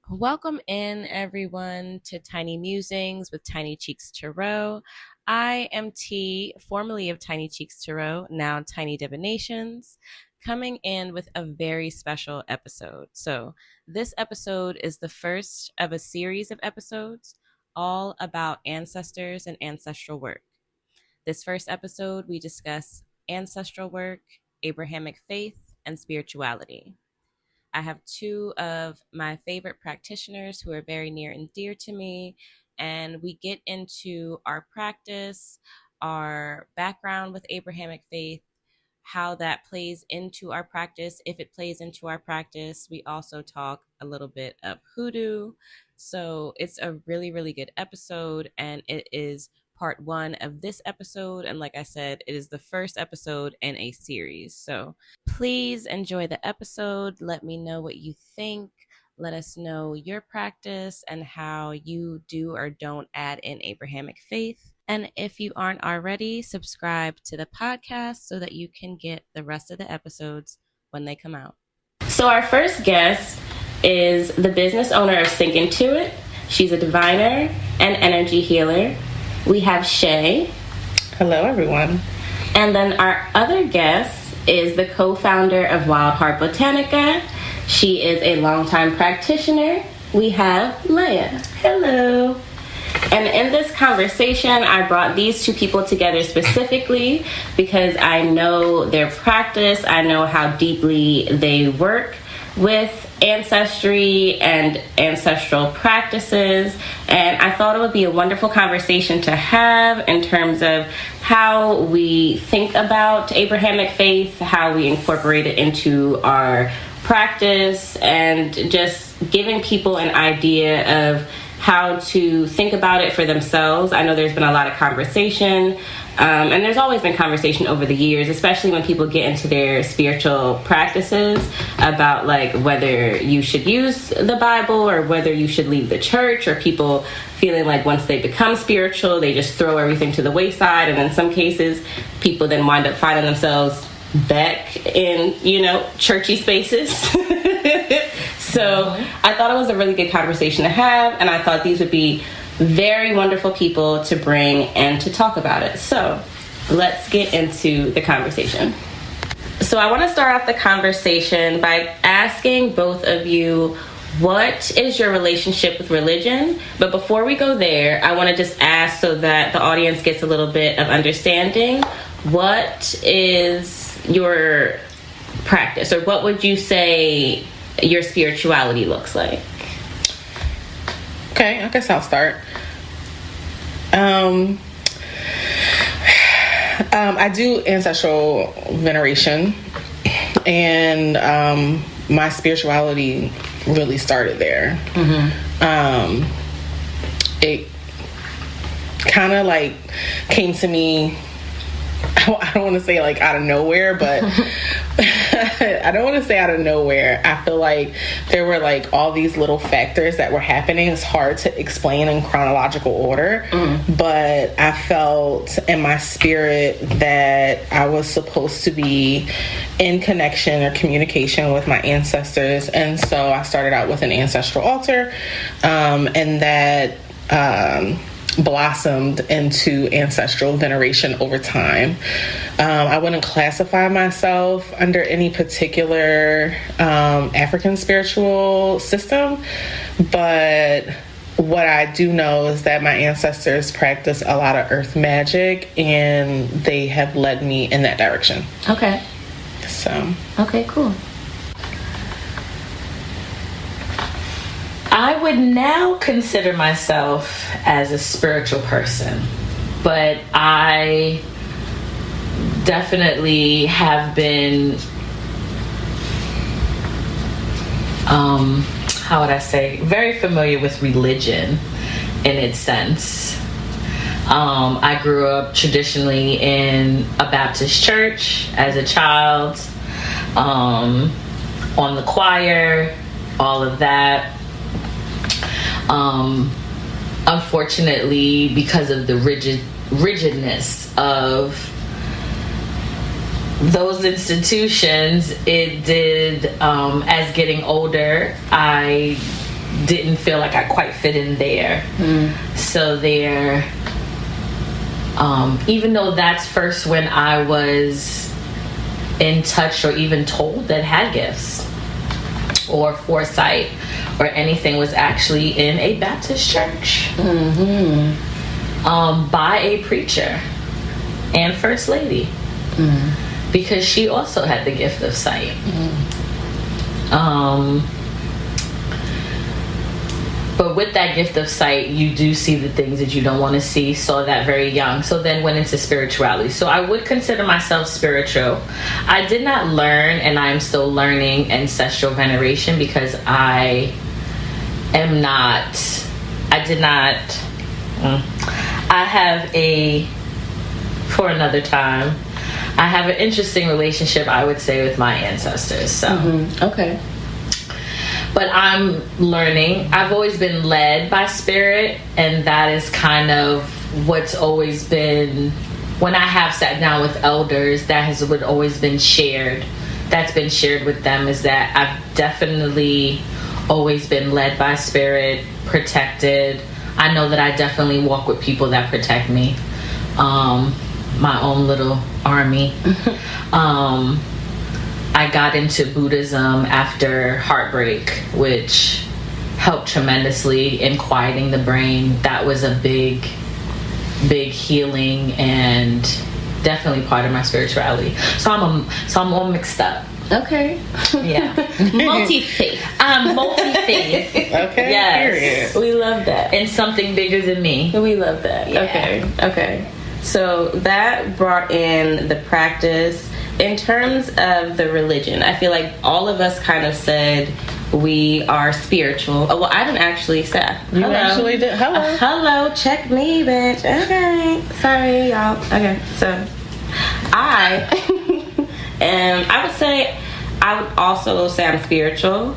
Welcome in, everyone, to Tiny Musings with Tiny Cheeks Tarot. I am T, formerly of Tiny Cheeks Tarot, now Tiny Divinations, coming in with a very special episode. So, this episode is the first of a series of episodes all about ancestors and ancestral work. This first episode, we discuss ancestral work, Abrahamic faith, and spirituality. I have two of my favorite practitioners who are very near and dear to me, and we get into our practice, our background with Abrahamic faith, how that plays into our practice, if it plays into our practice. We also talk a little bit of hoodoo. So it's a really, really good episode, and it is part one of this episode. And like I said, it is the first episode in a series. So please enjoy the episode. Let me know what you think. Let us know your practice and how you do or don't add in Abrahamic faith. And if you aren't already, subscribe to the podcast so that you can get the rest of the episodes when they come out. So our first guest is the business owner of Sink Into It. She's a diviner and energy healer. We have Shay. Hello, everyone. And then our other guest is the co-founder of Wild Heart Botanica. She is a longtime practitioner. We have Leia. Hello. And in this conversation, I brought these two people together specifically because I know their practice. I know how deeply they work with ancestry and ancestral practices, and I thought it would be a wonderful conversation to have in terms of how we think about Abrahamic faith, how we incorporate it into our practice, and just giving people an idea of how to think about it for themselves. I know there's been a lot of conversation, and there's always been conversation over the years, especially when people get into their spiritual practices about like whether you should use the Bible or whether you should leave the church, or people feeling like once they become spiritual, they just throw everything to the wayside. And in some cases, people then wind up finding themselves back in, churchy spaces. So I thought it was a really good conversation to have, and I thought these would be very wonderful people to bring and to talk about it. So let's get into the conversation. So I want to start off the conversation by asking both of you, what is your relationship with religion? But before we go there, I want to just ask so that the audience gets a little bit of understanding. What is your practice, or what would you say your spirituality looks like? Okay, I guess I'll start. I do ancestral veneration, and my spirituality really started there. Mm-hmm. It kind of like came to me, I don't want to say like out of nowhere, but I don't want to say out of nowhere. I feel like there were like all these little factors that were happening. It's hard to explain in chronological order, but I felt in my spirit that I was supposed to be in connection or communication with my ancestors. And so I started out with an ancestral altar, and that blossomed into ancestral veneration over time. I wouldn't classify myself under any particular African spiritual system, but what I do know is that my ancestors practice a lot of earth magic, and they have led me in that direction. Okay. So. Okay, cool. I would now consider myself as a spiritual person, but I definitely have been, how would I say, very familiar with religion in its sense. I grew up traditionally in a Baptist church as a child, on the choir, all of that. Unfortunately, because of the rigidness of those institutions, it did, as getting older, I didn't feel like I quite fit in there. So there, even though that's first when I was in touch or even told that had gifts or foresight or anything, was actually in a Baptist church by a preacher and First Lady, because she also had the gift of sight. But with that gift of sight, you do see the things that you don't want to see. Saw that very young. So then went into spirituality. So I would consider myself spiritual. I did not learn, and I am still learning, ancestral veneration, because I have for another time, I have an interesting relationship, I would say, with my ancestors. So Okay. But I'm learning. I've always been led by spirit, and that is kind of what's always been, when I have sat down with elders, that has what always been shared. That's been shared with them, is that I've definitely always been led by spirit, protected. I know that I definitely walk with people that protect me. My own little army. I got into Buddhism after heartbreak, which helped tremendously in quieting the brain. That was a big healing and definitely part of my spirituality. So I'm all mixed up. Okay. Yeah. Multi-faith. I'm multi-faith. Okay. Yes. We love that. And something bigger than me. We love that. Yeah. Okay. So that brought in the practice. In terms of the religion, I feel like all of us kind of said we are spiritual. Oh, well, I didn't actually say. You actually did. Hello. Hello, check me, bitch. Okay. Sorry, y'all. Okay, so I would also say I'm spiritual.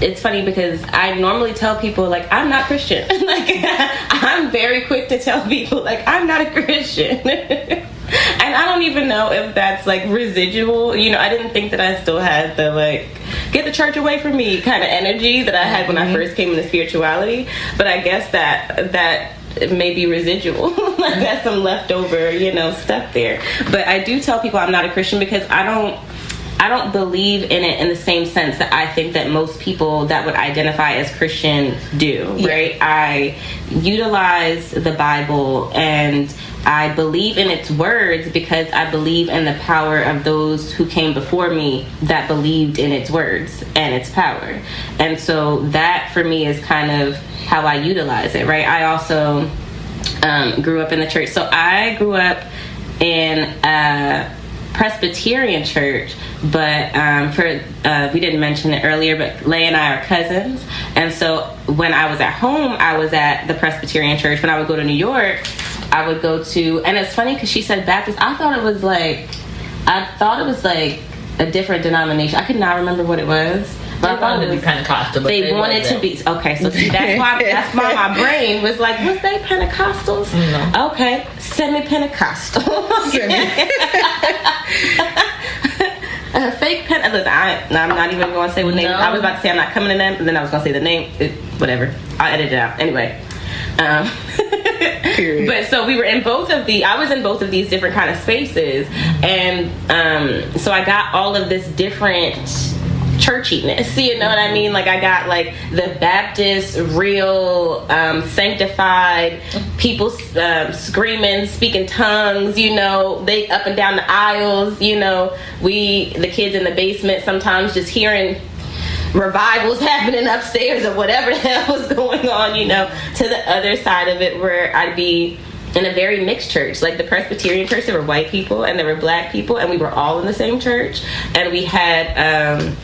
It's funny because I normally tell people, like, I'm not Christian. Like, I'm very quick to tell people, like, I'm not a Christian. And I don't even know if that's, like, residual. You know, I didn't think that I still had the, like, get the church away from me kind of energy that I had when I first came into spirituality. But I guess that may be residual. Like, that's some leftover, stuff there. But I do tell people I'm not a Christian because I don't believe in it in the same sense that I think that most people that would identify as Christian do, right? I utilize the Bible and I believe in its words because I believe in the power of those who came before me that believed in its words and its power. And so that for me is kind of how I utilize it, right? I also grew up in the church. So I grew up in a Presbyterian church, but we didn't mention it earlier, but Leigh and I are cousins. And so when I was at home, I was at the Presbyterian church. When I would go to New York, I would go to, and it's funny because she said Baptist. I thought it was like a different denomination. I could not remember what it was. But I thought it would be Pentecostal. But they wanted to be. Okay, so see, that's why my brain was like, was they Pentecostals? No. Okay, semi-Pentecostal. Fake Pentecostal. I'm not even going to say what name. No. I was about to say I'm not coming to them, and then I was going to say the name. Whatever. I'll edit it out. Anyway. But so we were in I was in both of these different kind of spaces, and so I got all of this different churchiness, you know what I mean? Like I got like the Baptist, real sanctified people screaming, speaking tongues, they up and down the aisles, the kids in the basement sometimes just hearing revivals happening upstairs or whatever the hell was going on, to the other side of it where I'd be in a very mixed church. Like the Presbyterian church, there were white people and there were black people, and we were all in the same church. And we had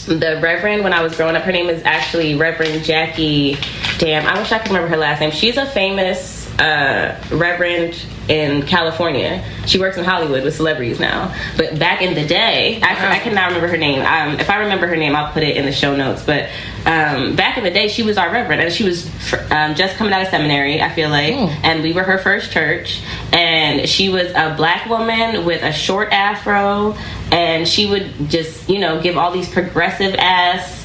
the Reverend, when I was growing up, her name is actually Reverend Jackie. Damn, I wish I could remember her last name. She's a famous Reverend in California. She works in Hollywood with celebrities now. But back in the day, I cannot remember her name. If I remember her name, I'll put it in the show notes. But back in the day, she was our Reverend, and she was just coming out of seminary, I feel like. And we were her first church. And she was a black woman with a short afro, and she would just, give all these progressive ass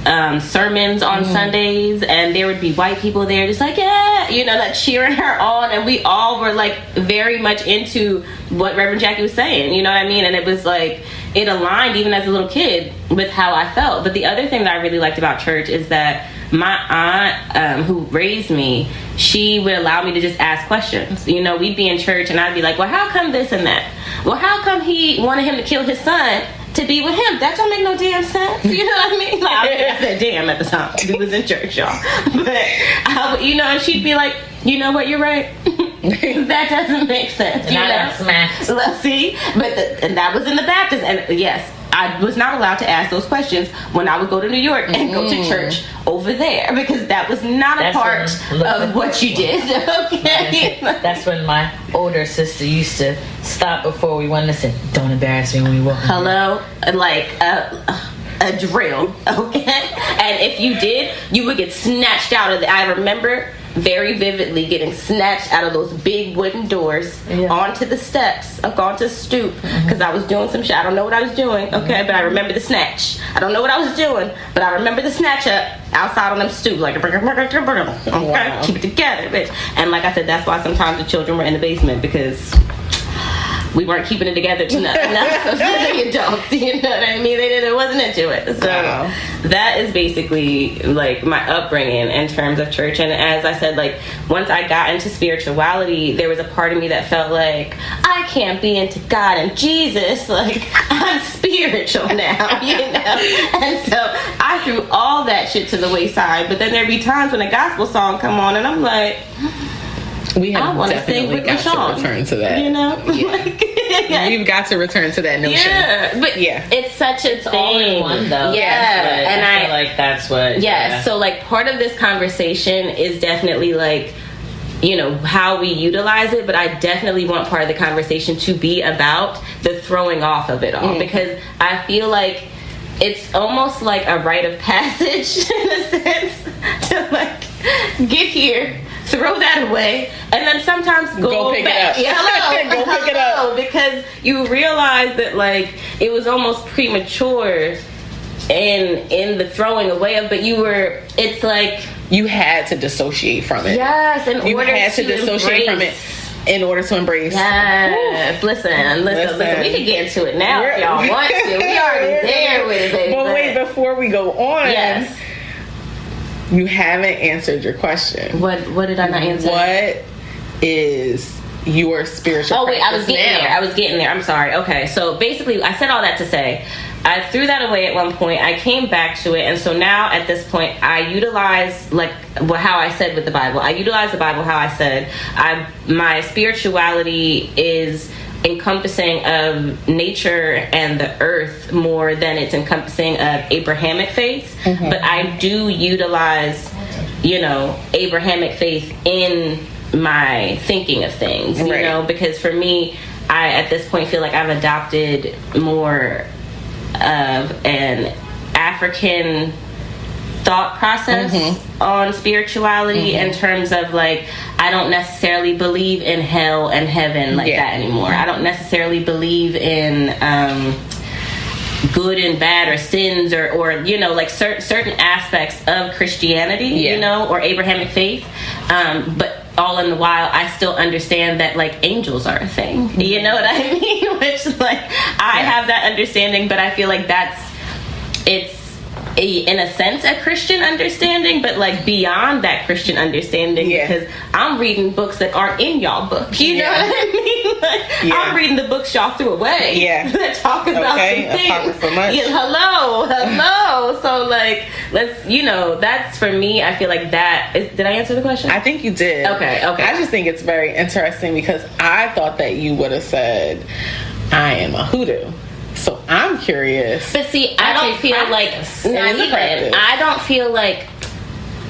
sermons on Sundays, and there would be white people there just like, yeah, you know, like cheering her on, and we all were like very much into what Reverend Jackie was saying, you know what I mean? And it was like, it aligned even as a little kid with how I felt. But the other thing that I really liked about church is that my aunt, who raised me, she would allow me to just ask questions. You know, we'd be in church and I'd be like, well, how come this and that? Well, how come he wanted him to kill his son to be with him? That don't make no damn sense. You know what I mean? Like, I said damn at the time. We was in church, y'all. But, you know, and she'd be like, you know what, you're right. That doesn't make sense. And See? And that was in the Baptist. And yes, I was not allowed to ask those questions when I would go to New York and go to church over there, because that was not a part of what you did. Okay? That's when my older sister used to stop before we went and say, don't embarrass me when we walk. Hello? Like a drill, okay? And if you did, you would get snatched out of I remember very vividly getting snatched out of those big wooden doors onto the steps, onto the stoop, because I was doing some shit. I don't know what I was doing, okay, but I remember the snatch. I don't know what I was doing, but I remember the snatch up outside on them stoop, like, okay, wow. Keep it together, bitch. And like I said, that's why sometimes the children were in the basement, because we weren't keeping it together enough for the adults, you know what I mean? They wasn't into it. So that is basically like my upbringing in terms of church. And as I said, like, once I got into spirituality, there was a part of me that felt like, I can't be into God and Jesus, like, I'm spiritual now, you know? And so I threw all that shit to the wayside. But then there'd be times when a gospel song come on and I'm like, we have definitely got to return to that. You know? We've got to return to that notion. Yeah, but it's such a thing. All in one, though. Yeah, and I feel like that's what. Yeah, so like part of this conversation is definitely like, you know, how we utilize it, but I definitely want part of the conversation to be about the throwing off of it all, because I feel like it's almost like a rite of passage in a sense to like get here, throw that away, and then sometimes go pick back. it up. Yeah, hello, go pick it up, because you realize that like it was almost premature in the throwing away of, but it's like you had to dissociate from it. Yes, you had to dissociate from it in order to embrace. Yes. Listen. We can get into it now if y'all want to. We already there with it, baby. But wait, before we go on, yes, you haven't answered your question. What did I not answer? What is your spiritual practice? I was getting there. I'm sorry. Okay, so basically, I said all that to say, I threw that away at one point. I came back to it, and so now at this point, I utilize how I said with the Bible. I utilize the Bible how I said. My spirituality is encompassing of nature and the earth more than it's encompassing of Abrahamic faith. But I do utilize, you know, Abrahamic faith in my thinking of things, you know, because for me, I at this point feel like I've adopted more of an African thought process on spirituality in terms of like, I don't necessarily believe in hell and heaven like that anymore. I don't necessarily believe in good and bad or sins or you know, like certain aspects of Christianity, you know, or Abrahamic faith, but all in the while I still understand that like angels are a thing, you know what I mean? Which like I have that understanding, but I feel like it's in a sense a Christian understanding, but like beyond that Christian understanding, because I'm reading books that aren't in y'all book, you know what I mean? Like, I'm reading the books y'all threw away that talk about some things. Hello. So like, let's, you know, that's for me. I feel like that is, did I answer the question? I think you did. Okay. I just think it's very interesting because I thought that you would have said, I am a hoodoo. So I'm curious. But see, I don't feel like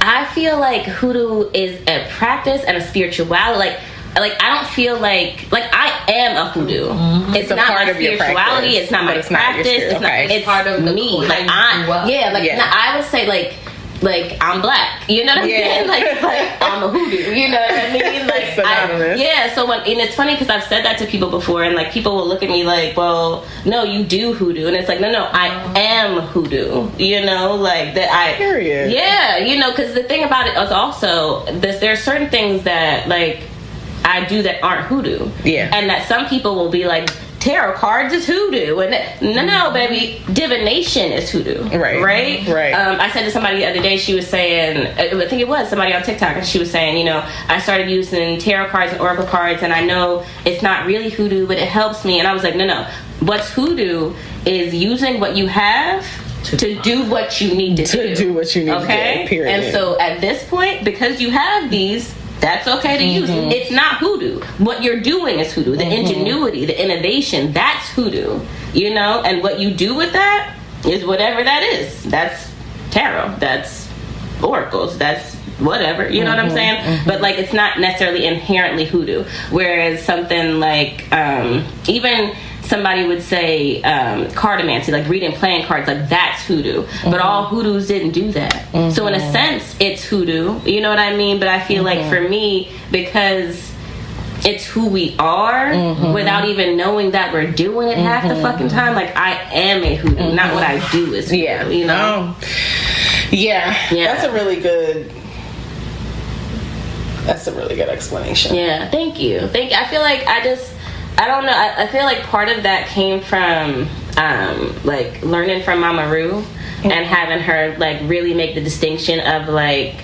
I feel like hoodoo is a practice and a spirituality. Like I don't feel like I am a hoodoo. It's not my spirituality. It's not my practice. It's part of me. I would say like like I'm black, you know what I'm saying? Like, it's like I'm a hoodoo, you know what I mean? Like, so and it's funny because I've said that to people before, and like people will look at me like, well, no, you do hoodoo, and it's like, no, I am hoodoo, you know, like that. Period. Yeah, you know, because the thing about it is also there are certain things that like I do that aren't hoodoo, and that some people will be like, tarot cards is hoodoo, and no, baby, divination is hoodoo. Right. I said to somebody the other day, she was saying, I think it was somebody on TikTok, and she was saying, you know, I started using tarot cards and oracle cards, and I know it's not really hoodoo, but it helps me. And I was like, no, what's hoodoo is using what you have to do what you need to do what you need to do. Period. And so at this point, because you have these, that's okay to use. It's not hoodoo. What you're doing is hoodoo. The ingenuity, the innovation, that's hoodoo. You know? And what you do with that is whatever that is. That's tarot. That's oracles. That's whatever. You know what I'm saying? But like, it's not necessarily inherently hoodoo. Whereas something like even somebody would say cardomancy, like reading playing cards, like that's hoodoo. But all hoodoos didn't do that. So in a sense, it's hoodoo. You know what I mean? But I feel like for me, because it's who we are, without even knowing that we're doing it half the fucking time, like I am a hoodoo, not what I do is hoodoo, you know? That's a really good explanation. Yeah, thank you. I feel like I don't know. I feel like part of that came from like learning from Mama Ru and having her like really make the distinction of like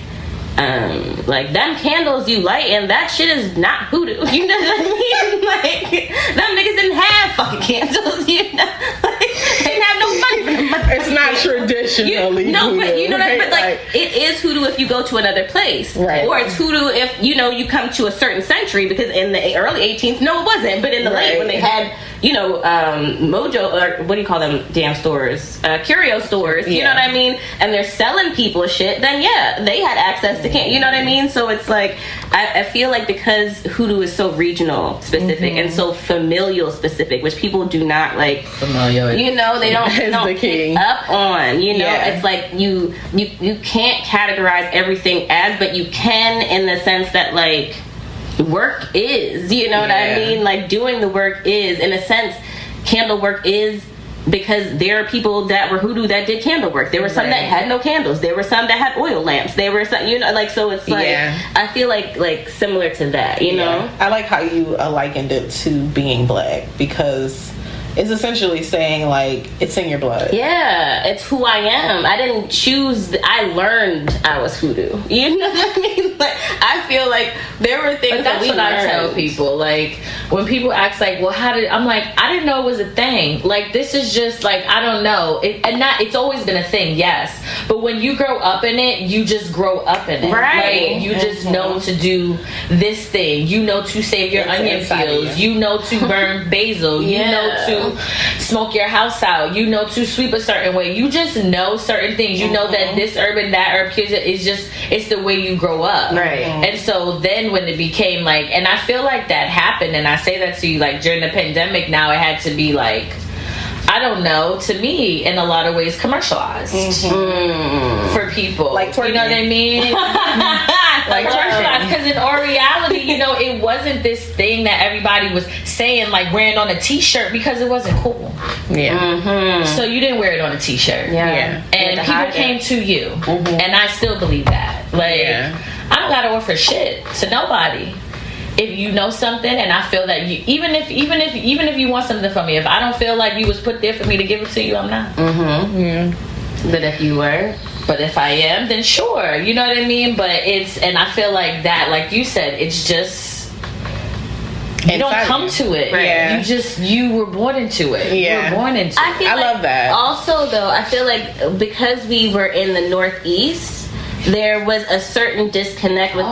them candles you light and that shit is not hoodoo. You know what I mean? Like them niggas didn't have fucking candles. You know, like, they didn't have no money for them. It's not traditionally hoodoo. But you know what I mean? But like it is hoodoo if you go to another place, or it's hoodoo if you know you come to a certain century. Because in the early 18th, no, it wasn't. But in the late, when they had mojo, or what do you call them damn stores, curio stores, you know what I mean, and they're selling people shit, then they had access to you know what I mean. So it's like I feel like because hoodoo is so regional specific and so familial specific, which people do not like familial, you know, they don't pick up on, you know. It's like you can't categorize everything as, but you can in the sense that like work is, you know what I mean, like doing the work is, in a sense, candle work is, because there are people that were hoodoo that did candle work. There were some that had no candles. There were some that had oil lamps. There were some, you know, like, so it's like I feel like similar to that, you know. I like how you likened it to being black, because it's essentially saying like it's in your blood. Yeah, it's who I am. I didn't choose. I learned I was hoodoo. You know what I mean? Like I feel like there were things that we learned. I tell people, like when people ask like, well, how did, I'm like, I didn't know it was a thing. Like this is just like, I don't know. It's always been a thing, yes. But when you grow up in it, you just grow up in it. Right. Like, you just know to do this thing. You know to save your onion peels. You know to burn basil. You know to smoke your house out. You know to sweep a certain way. You just know certain things. You know that this herb and that herb is just, it's the way you grow up. Right. And so then when it became like, and I feel like that happened, and I say that to you, like during the pandemic, now it had to be like, I don't know, to me, in a lot of ways, commercialized for people. Like, you know what I mean? Like commercialized, because in our reality, you know, it wasn't this thing that everybody was saying, like wearing on a t-shirt, because it wasn't cool. So you didn't wear it on a t-shirt. And people came to you. And I still believe that. Like, I don't gotta offer shit to nobody. If you know something, and I feel that you, even if you want something from me, if I don't feel like you was put there for me to give it to you, I'm not. But if you were, but if I am, then sure, you know what I mean. But it's, and I feel like that, like you said, it's just, you don't come to it. You were born into it. You were born into it. I love that. Also, though, I feel like because we were in the Northeast, there was a certain disconnect with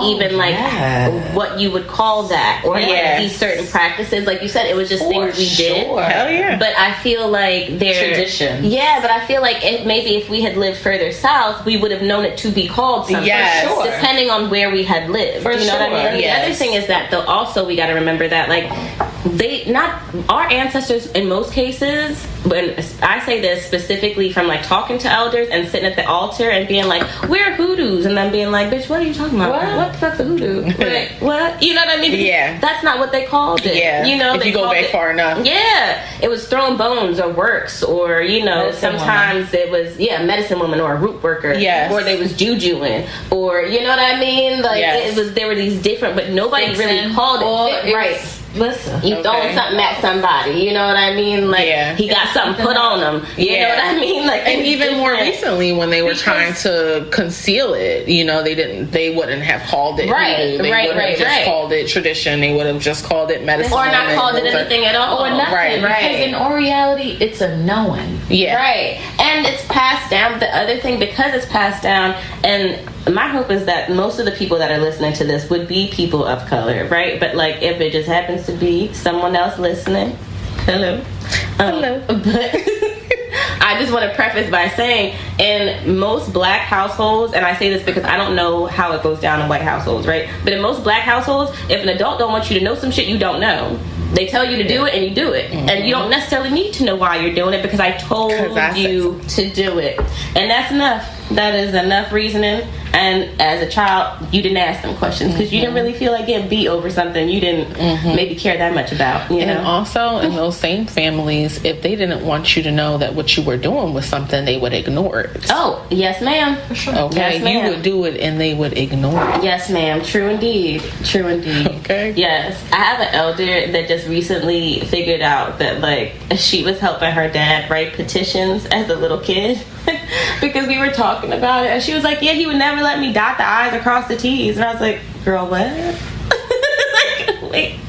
what you would call that, or like these certain practices. Like you said, it was just things we did. Hell yeah. But I feel like they're traditions. Yeah, but I feel like maybe if we had lived further south, we would have known it to be called something. Depending on where we had lived. You know what I mean? And the other thing is that, though, also we got to remember that, like, not our ancestors in most cases, when I say this specifically from like talking to elders and sitting at the altar and being like, we're hoodoos, and then being like, bitch, what are you talking about? What the fuck's a hoodoo? Like, what? You know what I mean? Yeah. That's not what they called it. Yeah. You know, if they you go back far enough. Yeah. It was throwing bones or works, or, you know, sometimes it was, medicine woman or a root worker. Yes. Or they was jujuing, or, you know what I mean? Like, there were these different, but nobody really called it. Right. Listen, you throwing something at somebody, you know what I mean? Like, he got something put on him, you know what I mean? Like, and even more recently, when they were trying to conceal it, you know, they wouldn't have called it hoodoo. They would have just called it tradition. They would have just called it medicine, or not called it anything at all, or nothing. Because in all reality, it's a knowing. Right, and it's passed down. The other thing, because it's passed down, and my hope is that most of the people that are listening to this would be people of color, right? But like, if it just happens to be someone else listening, hello. But I just want to preface by saying, in most black households, and I say this because I don't know how it goes down in white households, right? But in most black households, if an adult don't want you to know some shit, you don't know. They tell you to do it, and you do it. And you don't necessarily need to know why you're doing it, because I told you to do it. And that's enough. That is enough reasoning. And as a child, you didn't ask them questions because you didn't really feel like getting beat over something you didn't maybe care that much about. You know? And also, in those same families, if they didn't want you to know that what you were doing was something, they would ignore it. Oh, yes, ma'am. For sure. Okay, yes, ma'am. You would do it, and they would ignore it. Yes, ma'am. True indeed. True indeed. Okay. Yes, I have an elder that just recently figured out that like she was helping her dad write petitions as a little kid. Because we were talking about it, and she was like, yeah, he would never let me dot the I's across the T's. And I was like, girl, what? Like, wait,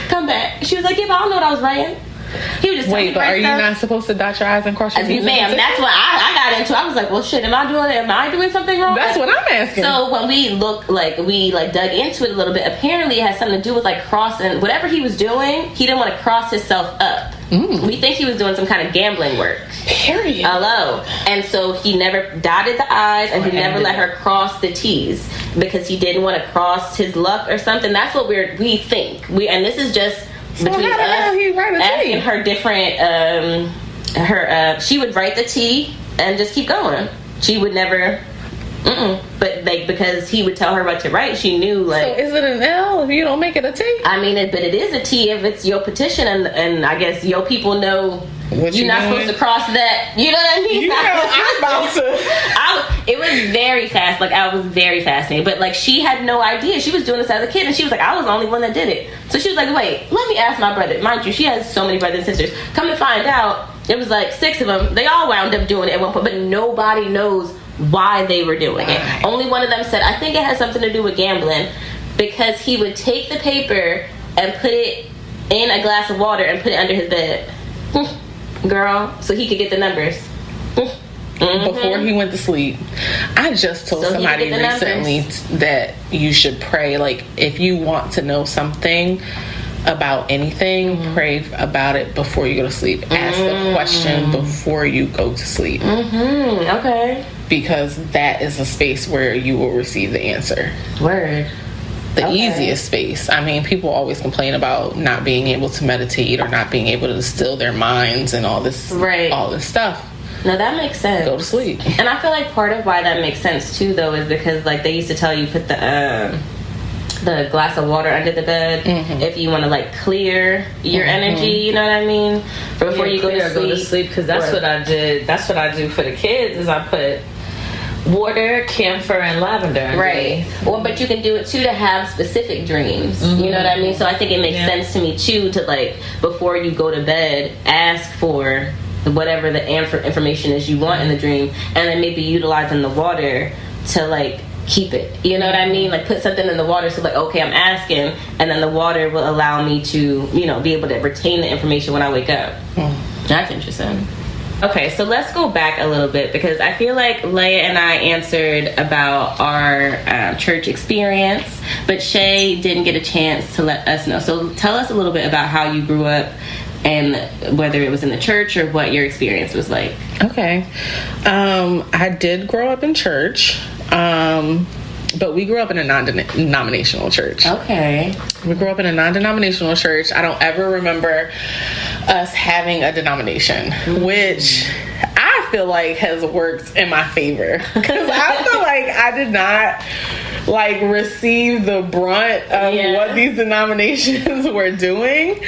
come back. She was like, yeah, but I don't know what I was writing. He was just wait, but are you not supposed to dot your I's and cross your T's? Ma'am, that's what I got into. I was like, well, shit, am I doing something wrong? That's what I'm asking. So when we dug into it a little bit, apparently it has something to do with like crossing whatever he was doing. He didn't want to cross himself up. We think he was doing some kind of gambling work. Period. Hello. And so he never dotted the I's, and he never let her cross the T's because he didn't want to cross his luck or something. That's what we think. And this is just between us asking her different. She would write the T and just keep going. She would never. But like, because he would tell her what to write, she knew like. So is it an L if you don't make it a T? I mean, but it is a T if it's your petition, and I guess your people know what you're not supposed to cross that. You know what I mean? You know, I'm about to. It was very fast. Like, I was very fascinated, but like, she had no idea. She was doing this as a kid, and she was like, I was the only one that did it. So she was like, wait, let me ask my brother. Mind you, she has so many brothers and sisters. Come to find out, it was like 6 of them. They all wound up doing it at one point, but nobody knows why they were doing it. Only one of them said, I think it has something to do with gambling, because he would take the paper and put it in a glass of water and put it under his bed. Girl, so he could get the numbers. Before he went to sleep. I just told somebody recently that you should pray, like, if you want to know something about anything, pray about it before you go to sleep. Ask the question before you go to sleep. Okay. Because that is a space where you will receive the answer. Word. The easiest space. I mean, people always complain about not being able to meditate or not being able to still their minds and all this stuff. No, that makes sense. Go to sleep. And I feel like part of why that makes sense too, though, is because like they used to tell you put the glass of water under the bed if you want to like clear your energy. You know what I mean? Before you go to sleep. Because that's what I did. That's what I do for the kids. Is I put water, camphor, and lavender. Right. Well, but you can do it too to have specific dreams. You know what I mean? So I think it makes sense to me too to like before you go to bed, ask for whatever the information is you want in the dream, and then maybe utilizing the water to like keep it. You know what I mean? Like put something in the water so like, okay, I'm asking, and then the water will allow me to, you know, be able to retain the information when I wake up. That's interesting. Okay, so let's go back a little bit because I feel like Leia and I answered about our church experience, but Shay didn't get a chance to let us know. So tell us a little bit about how you grew up and whether it was in the church or what your experience was like. Okay. I did grow up in church. But we grew up in a non-denominational church. Okay. We grew up in a non-denominational church. I don't ever remember us having a denomination, which I feel like has worked in my favor. Because I feel like I did not like receive the brunt of what these denominations were doing.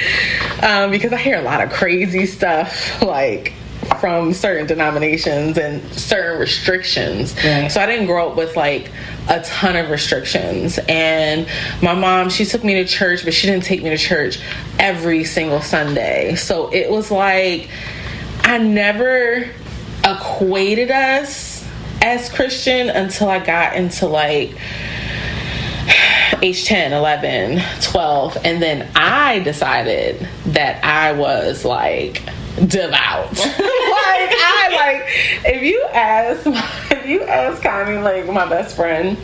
Because I hear a lot of crazy stuff like from certain denominations and certain restrictions. Right. So I didn't grow up with like a ton of restrictions. And my mom, she took me to church, but she didn't take me to church every single Sunday. So it was like I never equated us as Christian until I got into like age 10, 11, 12. And then I decided that I was like devout. If you ask Connie, like my best friend,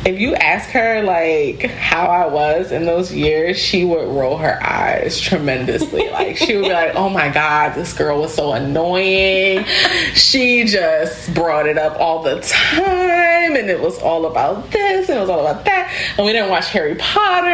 if you ask her like how I was in those years, she would roll her eyes tremendously. Like she would be like, oh my God, this girl was so annoying. She just brought it up all the time, and it was all about this and it was all about that, and we didn't watch Harry Potter.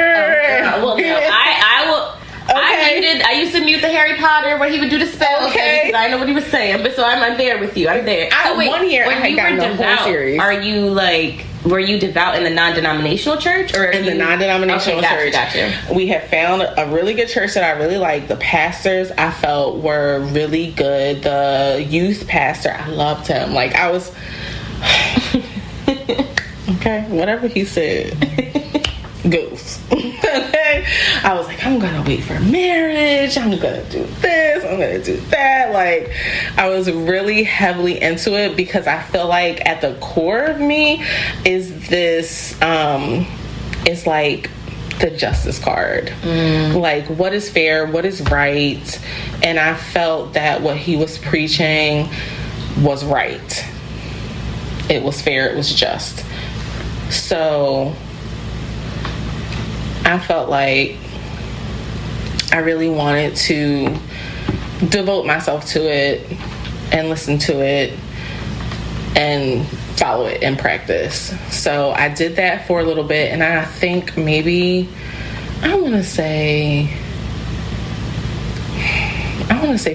Well, no, I will. Okay. I used to mute the Harry Potter where he would do the spells. Okay. Because I know what he was saying, but so I'm there with you. I'm there. So wait, 1 year I had gotten the whole series. Are you like? Were you devout in the non-denominational church or in the non-denominational church? Gotcha. We have found a really good church that I really like. The pastors I felt were really good. The youth pastor, I loved him. Like I was okay, whatever he said goes. Okay, I was like, I'm gonna wait for marriage, I'm gonna do this, I'm gonna do that. Like I was really heavily into it because I feel like at the core of me is this is like the justice card. Like what is fair, what is right, and I felt that what he was preaching was right. It was fair, it was just. So I felt like I really wanted to devote myself to it and listen to it and follow it in practice. So I did that for a little bit, and I think maybe I want to say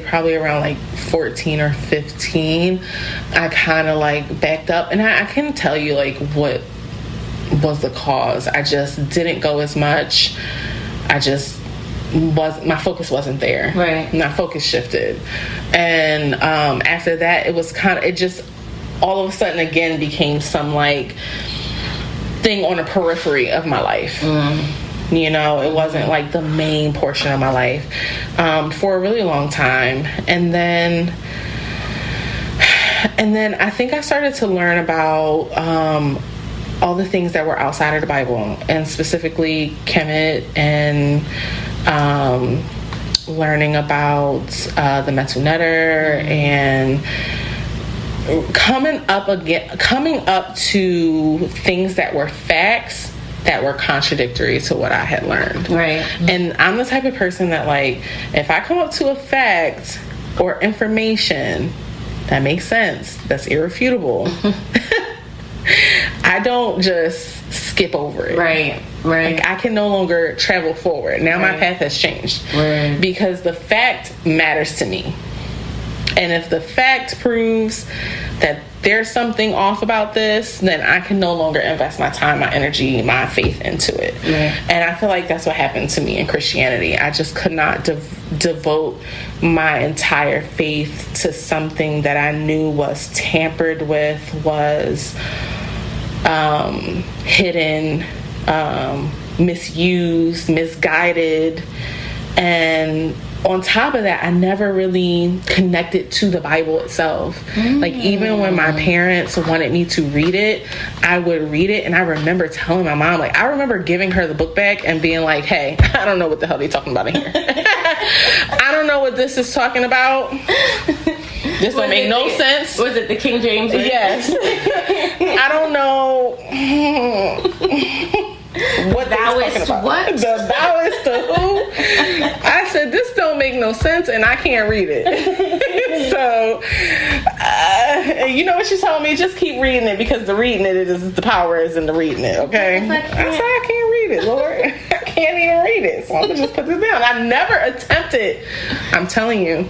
probably around like 14 or 15 I kind of like backed up, and I couldn't tell you like what was the cause. I just didn't go as much. My focus wasn't there. Right. My focus shifted. And after that, it just all of a sudden again became some like thing on the periphery of my life. You know, it wasn't like the main portion of my life for a really long time. And then I think I started to learn about all the things that were outside of the Bible, and specifically Kemet, and learning about the Metu Neter, and coming up to things that were facts that were contradictory to what I had learned. Right. And I'm the type of person that like, if I come up to a fact or information that makes sense, that's irrefutable, I don't just skip over it. Right. Like I can no longer travel forward. Now my path has changed. Right. Because the fact matters to me. And if the fact proves that there's something off about this, then I can no longer invest my time, my energy, my faith into it. Right. And I feel like that's what happened to me in Christianity. I just could not devote my entire faith to something that I knew was tampered with, was hidden, misused, misguided. And on top of that, I never really connected to the Bible itself. Like even when my parents wanted me to read it, I would read it, and I remember telling my mom, like I remember giving her the book back and being like, hey, I don't know what the hell they're talking about in here. I don't know what this is talking about. This don't make no sense. Was it the King James? Yes. I don't know what thou is about. What? The thou is to who? I said, this don't make no sense, and I can't read it. So, And you know what she told me? Just keep reading it, because the reading it is the power is in the reading it, okay? I said, I can't read it, Lord. I can't even read it. So I'm going to just put this down. I never attempted. I'm telling you,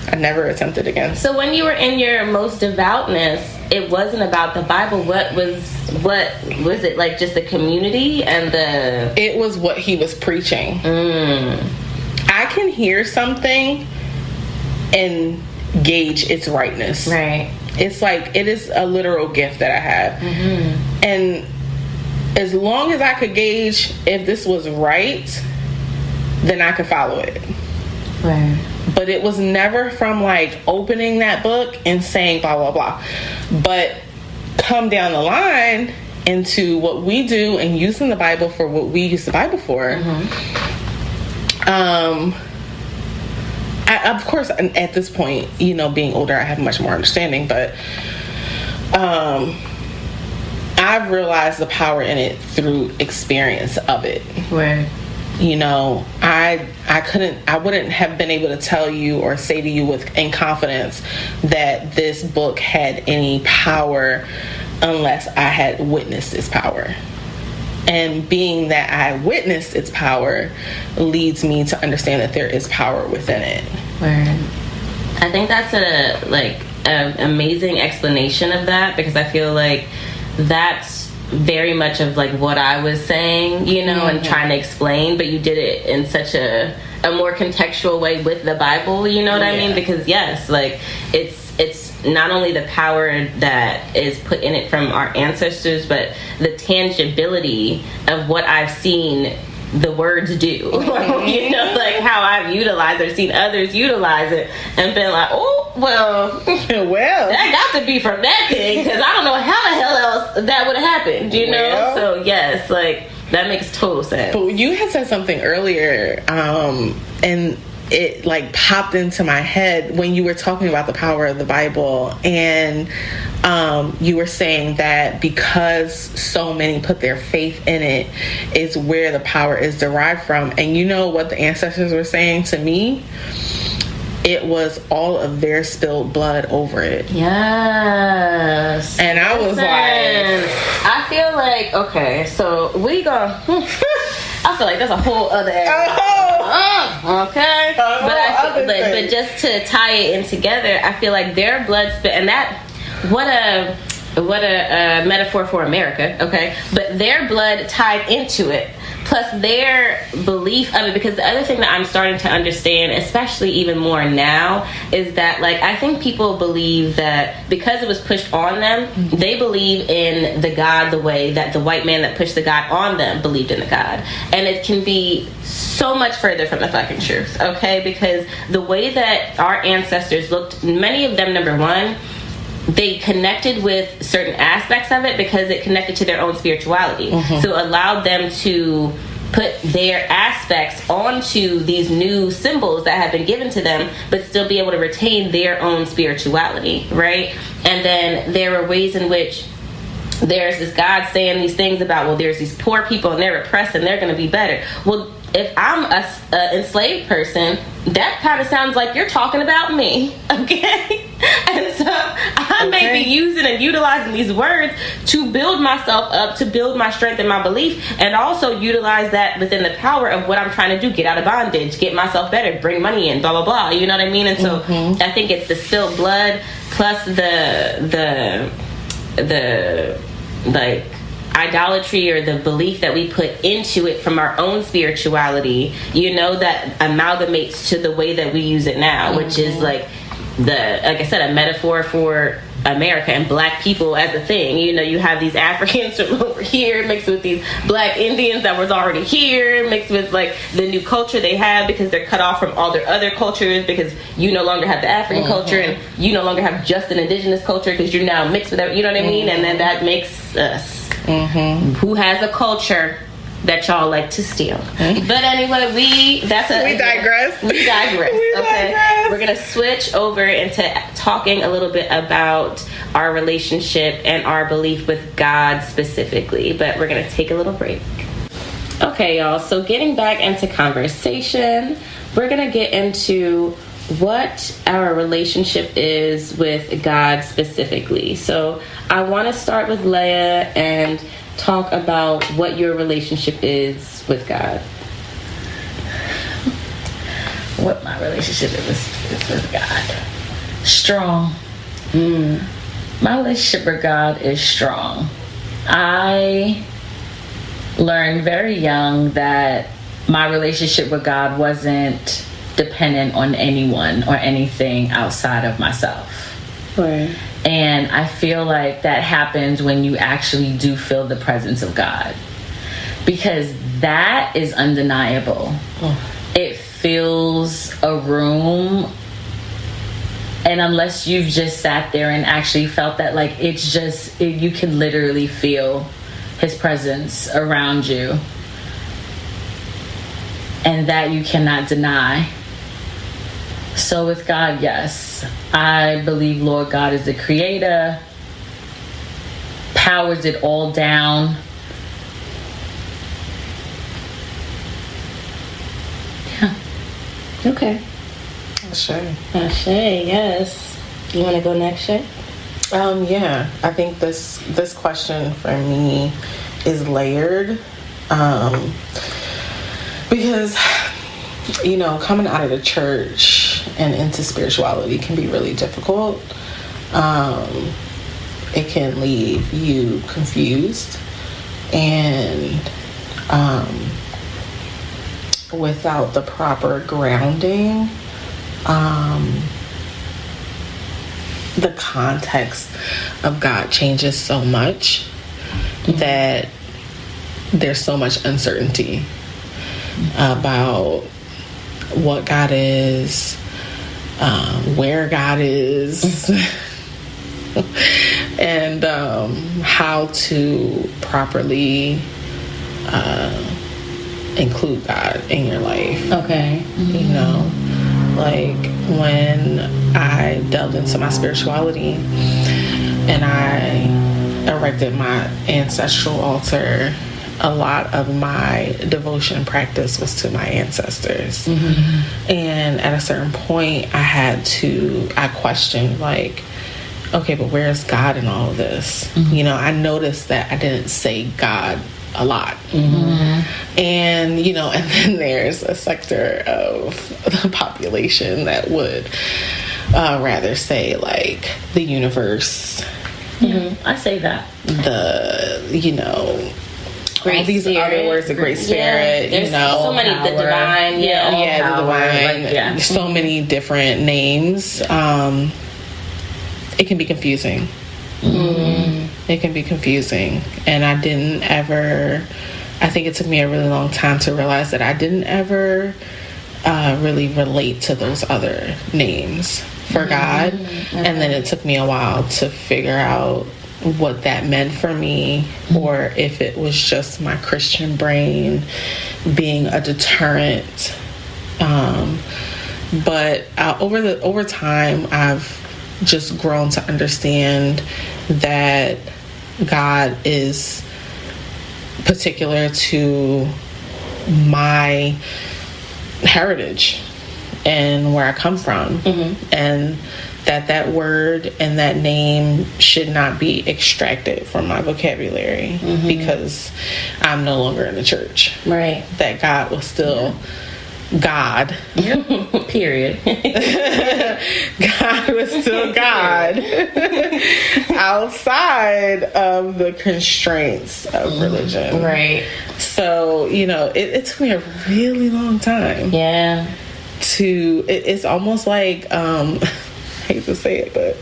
I never attempted again. So when you were in your most devoutness, it wasn't about the Bible. What was it, like just the community and the... It was what he was preaching. I can hear something and gauge its rightness. Right. It's like, it is a literal gift that I have. And as long as I could gauge if this was right, then I could follow it. Right. But it was never from like opening that book and saying blah, blah, blah. But come down the line into what we do and using the Bible for what we use the Bible for. Of course, at this point, you know, being older, I have much more understanding, but I've realized the power in it through experience of it. Right. You know, I wouldn't have been able to tell you or say to you in confidence that this book had any power unless I had witnessed its power. And being that I witnessed its power leads me to understand that there is power within it. Right. I think that's an amazing explanation of that, because I feel like that's very much of like what I was saying, you know, and trying to explain, but you did it in such a more contextual way with the Bible, you know what I mean? Because yes, like it's not only the power that is put in it from our ancestors, but the tangibility of what I've seen the words do. You know, like how I've utilized or seen others utilize it and been like, oh, well, that got to be from that thing, because I don't know how the hell else that would have happened, you know? So yes, like that makes total sense. But you had said something earlier, and it like popped into my head when you were talking about the power of the Bible, and you were saying that because so many put their faith in it is where the power is derived from. And you know what the ancestors were saying to me? It was all of their spilled blood over it. Yes. And I was like, I feel like, okay, so we go. I feel like that's a whole other area. Okay. But just to tie it in together, I feel like their blood spit, and that, what a metaphor for America, okay? But their blood tied into it, plus their belief of it, because the other thing that I'm starting to understand, especially even more now, is that like I think people believe that because it was pushed on them, they believe in the God the way that the white man that pushed the God on them believed in the God. And it can be so much further from the fucking truth, okay? Because the way that our ancestors looked, many of them, number one, they connected with certain aspects of it because it connected to their own spirituality. So it allowed them to put their aspects onto these new symbols that have been given to them, but still be able to retain their own spirituality, right? And then there were ways in which there's this God saying these things about, well, there's these poor people and they're oppressed and they're going to be better. Well, if I'm a enslaved person, that kind of sounds like you're talking about me, okay? And so I may be using and utilizing these words to build myself up, to build my strength and my belief, and also utilize that within the power of what I'm trying to do, get out of bondage, get myself better, bring money in, blah, blah, blah, you know what I mean? And so I think it's the spilled blood plus the like idolatry or the belief that we put into it from our own spirituality, you know, that amalgamates to the way that we use it now, which is like I said, a metaphor for America and black people as a thing. You know, you have these Africans from over here mixed with these black Indians that was already here, mixed with like the new culture they have because they're cut off from all their other cultures, because you no longer have the African culture and you no longer have just an indigenous culture because you're now mixed with, you know what I mean? And then that makes us who has a culture that y'all like to steal. But anyway, we digress. We digress. Okay. We're gonna switch over into talking a little bit about our relationship and our belief with God specifically, but we're gonna take a little break. Okay, y'all, so getting back into conversation, we're gonna get into what our relationship is with God specifically. So I want to start with Leia and talk about what your relationship is with God. What my relationship is with God. Strong. My relationship with God is strong. I learned very young that my relationship with God wasn't dependent on anyone or anything outside of myself. Right. And I feel like that happens when you actually do feel the presence of God, because that is undeniable. It fills a room, and unless you've just sat there and actually felt that, like, it's just you can literally feel his presence around you, and that you cannot deny. So with God, yes, I believe Lord God is the creator, powers it all down. Yeah. Okay. Sure. Shay, yes. You want to go next, Shay? Yeah, I think this question for me is layered, because, coming out of the church and into spirituality can be really difficult. It can leave you confused and without the proper grounding. The context of God changes so much that there's so much uncertainty about what God is, where God is, and how to properly include God in your life. Okay. Like when I delved into my spirituality and I erected my ancestral altar, a lot of my devotion practice was to my ancestors. And at a certain point I questioned, like, okay, but where's God in all of this? I noticed that I didn't say God a lot. And and then there's a sector of the population that would rather say, like, the universe. I say that. Great all these spirit. other words, the great spirit, there's so many, power. the divine, the divine, Like, so many different names. It can be confusing. It can be confusing, and I think it took me a really long time to realize that I didn't ever really relate to those other names for God. And then it took me a while to figure out what that meant for me, or if it was just my Christian brain being a deterrent. But over time, I've just grown to understand that God is particular to my heritage and where I come from, and that word and that name should not be extracted from my vocabulary because I'm no longer in the church. Right. That God was still God. Period. God was still God outside of the constraints of religion. Right. So, it took me a really long time. Yeah. It's almost like, I hate to say it, but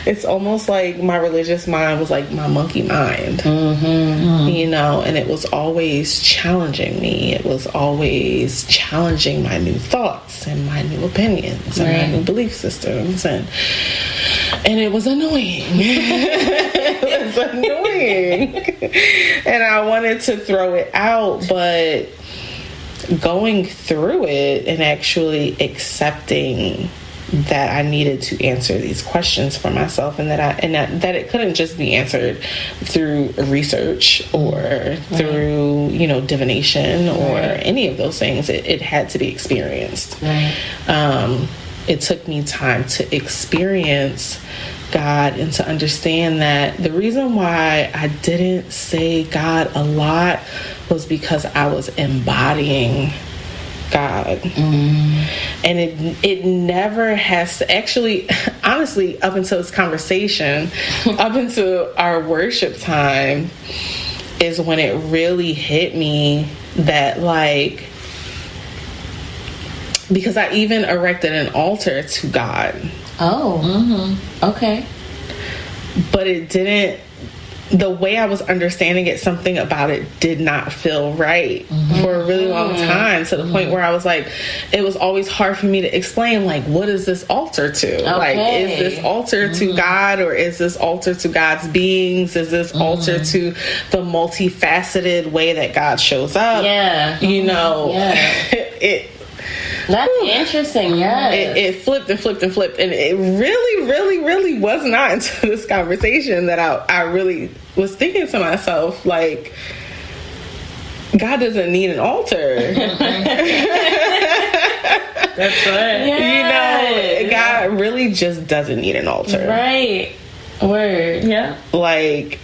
it's almost like my religious mind was like my monkey mind. And it was always challenging me. It was always challenging my new thoughts and my new opinions and my new belief systems, and it was annoying. It was annoying. And I wanted to throw it out, but going through it and actually accepting that I needed to answer these questions for myself, and that it couldn't just be answered through research or through divination or any of those things. It had to be experienced. it took me time to experience God and to understand that the reason why I didn't say God a lot was because I was embodying God. And it never has to actually, honestly, up until this conversation, up until our worship time, is when it really hit me that, like, because I even erected an altar to God. Oh, okay. But it didn't, the way I was understanding it, something about it did not feel right for a really long time, to the point where I was like, it was always hard for me to explain, like, what is this altar to? Okay. Like, is this altar to God, or is this altar to God's beings? Is this altar to the multifaceted way that God shows up? Yeah. You know, That's interesting. Yeah, it flipped and flipped and flipped, and it really, really, really was not until this conversation that I really was thinking to myself, like, God doesn't need an altar. That's right. You know, God really just doesn't need an altar. Right. Word. Yeah. Like.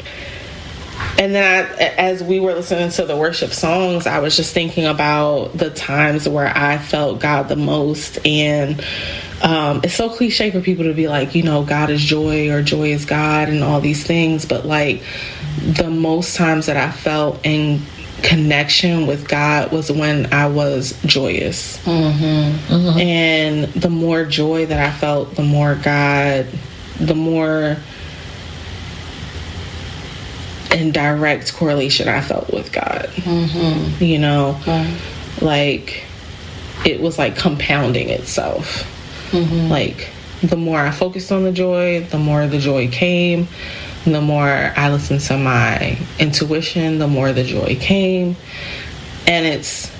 And then as we were listening to the worship songs, I was just thinking about the times where I felt God the most. And it's so cliche for people to be like, you know, God is joy, or joy is God, and all these things. But, like, the most times that I felt in connection with God was when I was joyous. And the more joy that I felt, the more God, the more in direct correlation I felt with God. You know, like, it was like compounding itself. Like, the more I focused on the joy, the more the joy came. The more I listened to my intuition, the more the joy came. And it's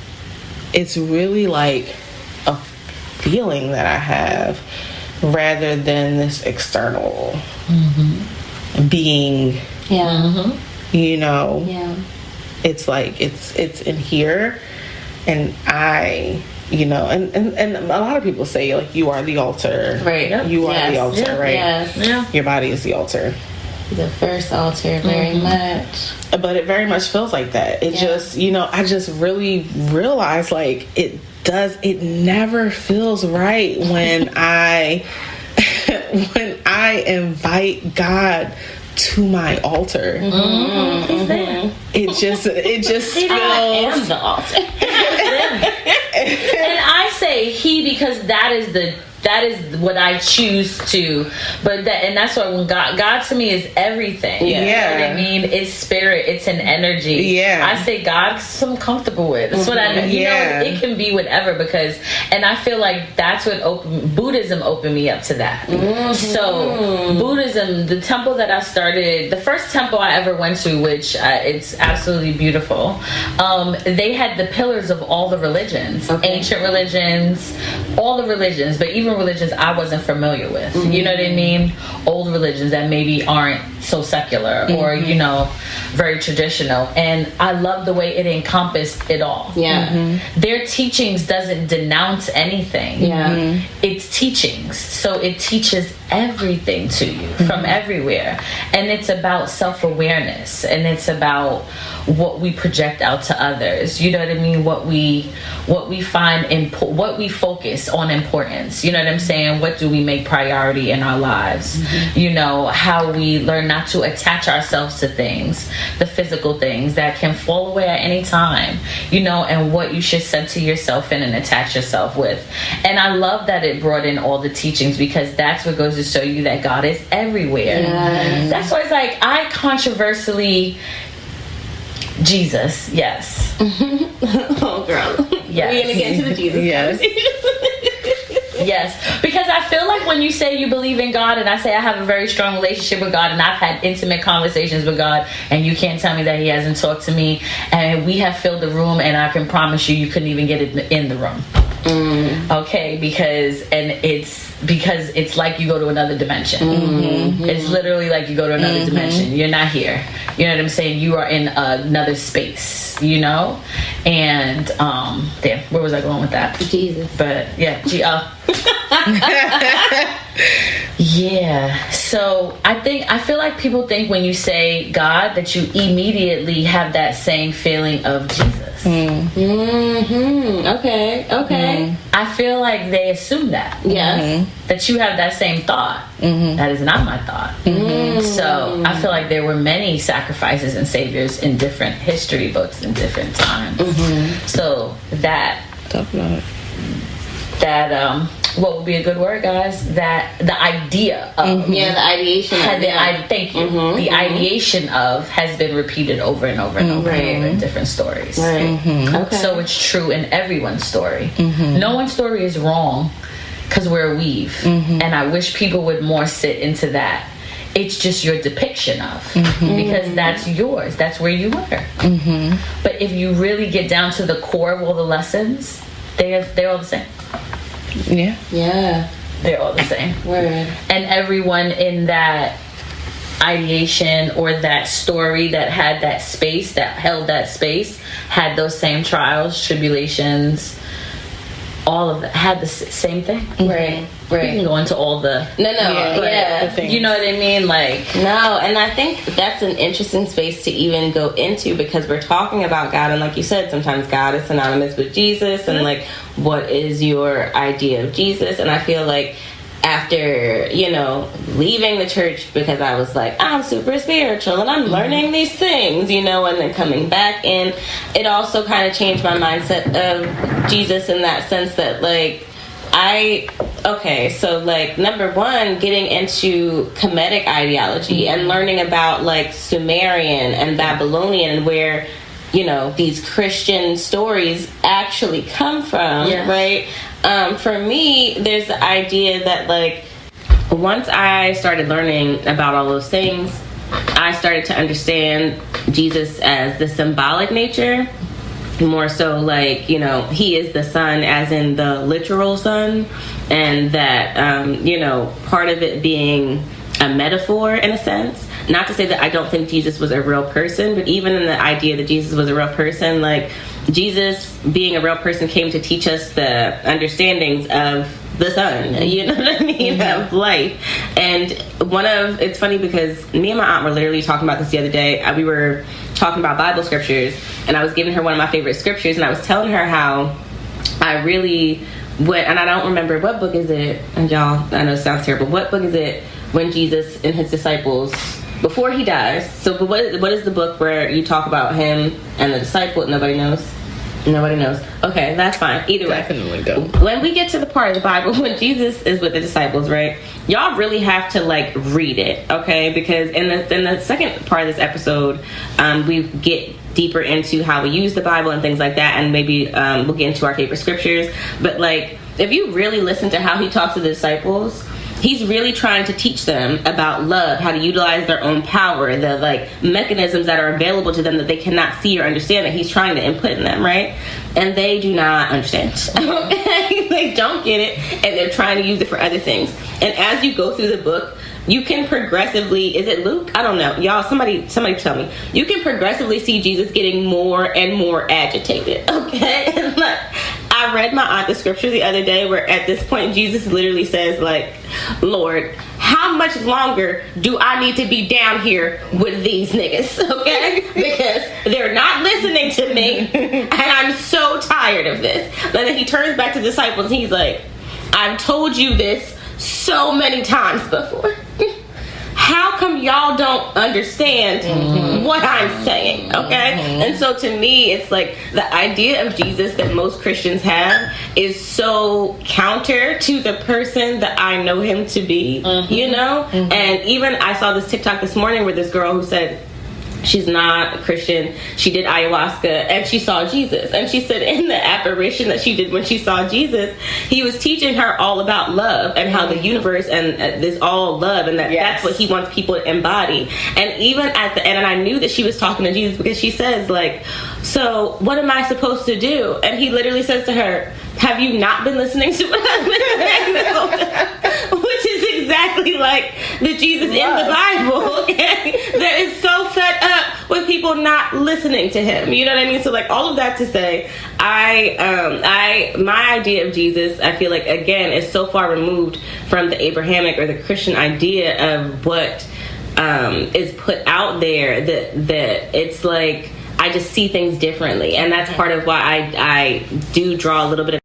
really like a feeling that I have, rather than this external being. Yeah. You know. Yeah. It's like it's in here, and I, you know, and a lot of people say, like, you are the altar. Right. You are the altar, right? Yes. Yeah. Your body is the altar. The first altar, very much. But it very much feels like that. It just, you know, I just really realized, like, it never feels right when I invite God to my altar. It just feels. I am the altar. And I say he because that is what I choose to, and that's why when God to me is everything. You know what I mean? It's spirit, it's an energy. Yeah. I say God, because I'm comfortable with. That's what I know. You know, it can be whatever, and I feel like that's what Buddhism opened me up to that. So Buddhism, the temple that I started, the first temple I ever went to, which it's absolutely beautiful. They had the pillars of all the religions, ancient religions, all the religions, but even religions I wasn't familiar with. You know what I mean? Old religions that maybe aren't so secular or, you know, very traditional. And I love the way it encompassed it all. Yeah. Their teachings doesn't denounce anything. Yeah. It's teachings. So it teaches everything to you from everywhere. And it's about self-awareness, and it's about what we project out to others. You know what I mean? What we find what we focus on importance. You know what I'm saying? What do we make priority in our lives? You know, how we learn not to attach ourselves to things, the physical things that can fall away at any time, you know, and what you should center yourself in and attach yourself with. And I love that it brought in all the teachings, because that's what goes to show you that God is everywhere. That's why it's like, I controversially, Jesus, yes. Oh, girl. Yes. We're gonna get to the Jesus. Yes. Yes, because I feel like when you say you believe in God, and I say I have a very strong relationship with God, and I've had intimate conversations with God, and you can't tell me that he hasn't talked to me, and we have filled the room, and I can promise you couldn't even get it in the room. Okay, because it's like you go to another dimension. It's literally like you go to another dimension. You're not here. You know what I'm saying? You are in another space, you know? And damn, where was I going with that? Jesus. But yeah, yeah. So I feel like people think when you say God that you immediately have that same feeling of Jesus. Okay. I feel like they assume that. Yes. That you have that same thought. That is not my thought. So I feel like there were many sacrifices and saviors in different history books in different times. So that what would be a good word, guys? That the idea of the ideation of thank you. The ideation of has been repeated over and over and over and over in different stories. Okay. So it's true in everyone's story. No one's story is wrong because we're a weave. And I wish people would more sit into that. It's just your depiction of, because that's yours. That's where you were. But if you really get down to the core of all the lessons, they're all the same. Yeah. They're all the same. Word. And everyone in that ideation or that story that had that space, that held that space, had those same trials, tribulations, all of it had the same thing. Right. We can go into all the you know what I mean, like no. And I think that's an interesting space to even go into, because we're talking about God, and like you said, sometimes God is synonymous with Jesus, and like, what is your idea of Jesus? And I feel like after, leaving the church, because I was like, I'm super spiritual and I'm learning these things, and then coming back, and it also kind of changed my mindset of Jesus in that sense that, like, number one, getting into Kemetic ideology and learning about, like, Sumerian and Babylonian, where, these Christian stories actually come from, right? For me, there's the idea that, like, once I started learning about all those things, I started to understand Jesus as the symbolic nature, more so like, he is the sun as in the literal sun, and that, part of it being a metaphor in a sense. Not to say that I don't think Jesus was a real person, but even in the idea that Jesus was a real person, like, Jesus being a real person came to teach us the understandings of the sun, you know what I mean, of life. And it's funny because me and my aunt were literally talking about this the other day. We were talking about Bible scriptures, and I was giving her one of my favorite scriptures, and I was telling her how I really went, and I don't remember what book is it, and y'all, I know it sounds terrible, what book is it when Jesus and his disciples, before he dies, so what is the book where you talk about him and the disciple? Nobody knows. Okay, that's fine. Either way, definitely don't. When we get to the part of the Bible when Jesus is with the disciples, right? Y'all really have to, like, read it, okay? Because in the second part of this episode, we get deeper into how we use the Bible and things like that, and maybe we'll get into our favorite scriptures. But, like, if you really listen to how he talks to the disciples, he's really trying to teach them about love, how to utilize their own power, the, like, mechanisms that are available to them that they cannot see or understand that he's trying to input in them, right? And they do not understand. Okay? They don't get it, and they're trying to use it for other things. And as you go through the book, you can progressively, is it Luke? I don't know. Y'all, somebody tell me. You can progressively see Jesus getting more and more agitated, okay? And like, I read my aunt the scripture the other day where at this point Jesus literally says, like, Lord, how much longer do I need to be down here with these niggas, okay? Because they're not listening to me, and I'm so tired of this. And then he turns back to the disciples and he's like, I've told you this so many times before. How come y'all don't understand what I'm saying, okay? And so to me, it's like the idea of Jesus that most Christians have is so counter to the person that I know him to be, you know? And even I saw this TikTok this morning where this girl who said, she's not a Christian, she did ayahuasca, and she saw Jesus. And she said in the apparition that she did when she saw Jesus, he was teaching her all about love and how the universe and is all love, and that's what he wants people to embody. And even at the end, and I knew that she was talking to Jesus because she says, like, so what am I supposed to do? And he literally says to her, have you not been listening to what I've been saying this whole time? Which is exactly like the Jesus in the Bible. And that is so fed up with people not listening to him. You know what I mean? So like all of that to say, my idea of Jesus, I feel like, again, is so far removed from the Abrahamic or the Christian idea of what is put out there that it's like I just see things differently, and that's part of why I do draw a little bit of